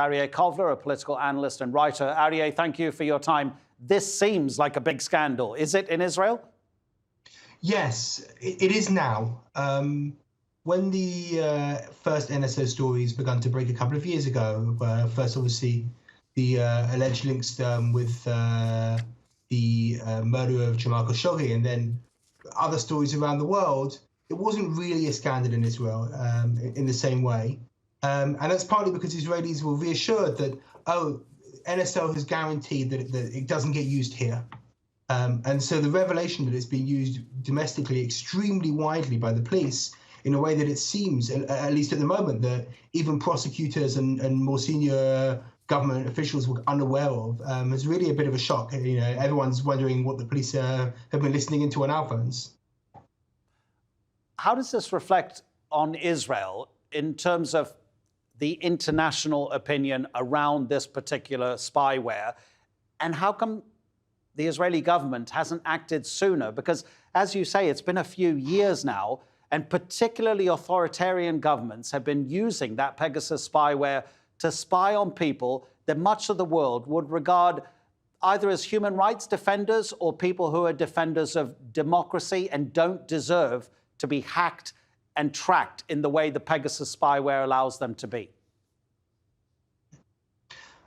Arieh Kovler, a political analyst and writer. Arieh, thank you for your time. This seems like a big scandal. Is it in Israel? Yes, it is now. When the first NSO stories began to break a couple of years ago, first obviously the alleged links with the murder of Jamal Khashoggi, and then other stories around the world, it wasn't really a scandal in Israel in the same way. And that's partly because Israelis were reassured that, oh, NSO has guaranteed that it doesn't get used here. And so the revelation that it's being used domestically extremely widely by the police in a way that it seems, at least at the moment, that even prosecutors and more senior government officials were unaware of, is really a bit of a shock. You know, everyone's wondering what the police have been listening into on our phones. How does this reflect on Israel in terms of the international opinion around this particular spyware? And how come the Israeli government hasn't acted sooner? Because, as you say, it's been a few years now, and particularly authoritarian governments have been using that Pegasus spyware to spy on people that much of the world would regard either as human rights defenders or people who are defenders of democracy and don't deserve to be hacked and tracked in the way the Pegasus spyware allows them to be.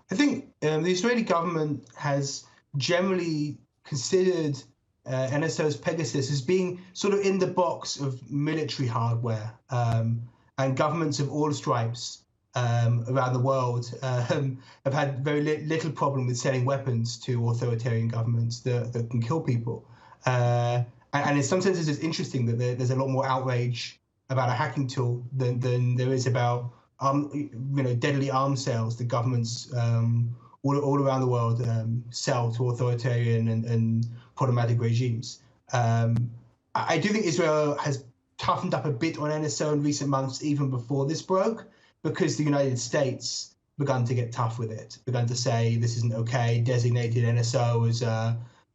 I think the Israeli government has generally considered NSO's Pegasus as being sort of in the box of military hardware, and governments of all stripes around the world have had very little problem with selling weapons to authoritarian governments that can kill people. And in some senses, it's interesting that there's a lot more outrage about a hacking tool than there is about deadly arms sales that governments all around the world sell to authoritarian and problematic regimes. I do think Israel has toughened up a bit on NSO in recent months, even before this broke, because the United States began to get tough with it, began to say this isn't okay, designated NSO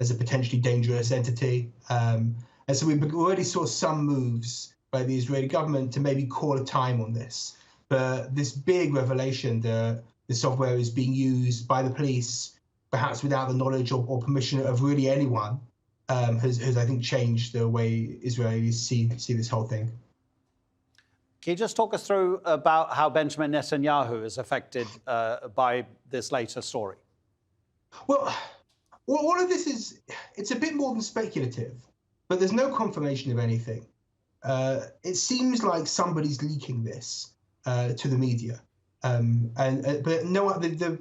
as a potentially dangerous entity. And so we already saw some moves by the Israeli government to maybe call a time on this. But this big revelation that the software is being used by the police, perhaps without the knowledge or permission of really anyone, has I think, changed the way Israelis see this whole thing. Can you just talk us through about how Benjamin Netanyahu is affected by this later story? Well, all of this it's a bit more than speculative, but there's no confirmation of anything. It seems like somebody's leaking this to the media. But no, the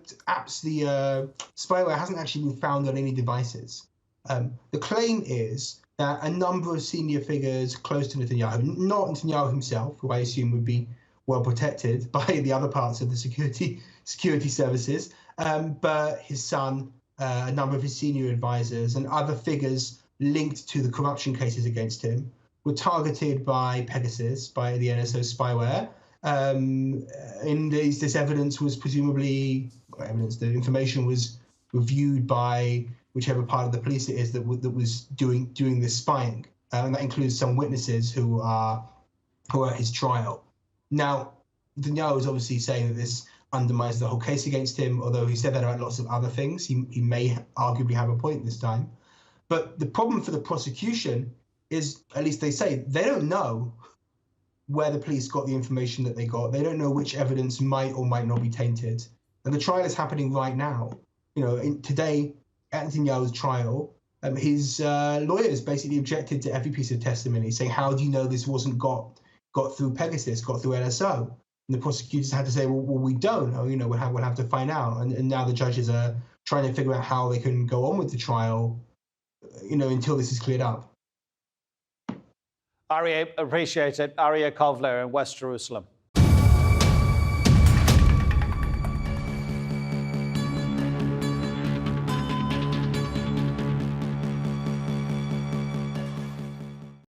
spyware hasn't actually been found on any devices. The claim is that a number of senior figures close to Netanyahu, not Netanyahu himself, who I assume would be well protected by the other parts of the security services, but his son, a number of his senior advisors, and other figures linked to the corruption cases against him were targeted by Pegasus, by the NSO spyware. And this evidence was presumably, the information was reviewed by whichever part of the police it is that was doing this spying, and that includes some witnesses who are at his trial. Now, Netanyahu is obviously saying that this undermines the whole case against him, although he said that about lots of other things. He may arguably have a point this time. But the problem for the prosecution is, at least they say, they don't know where the police got the information that they got. They don't know which evidence might or might not be tainted. And the trial is happening right now. Today, at Netanyahu's trial, his lawyers basically objected to every piece of testimony, saying, how do you know this wasn't got through Pegasus, got through NSO? And the prosecutors had to say, well, we don't. We'll have to find out. And now the judges are trying to figure out how they can go on with the trial, until this is cleared up. Arieh, appreciate it. Arieh Kovler in West Jerusalem.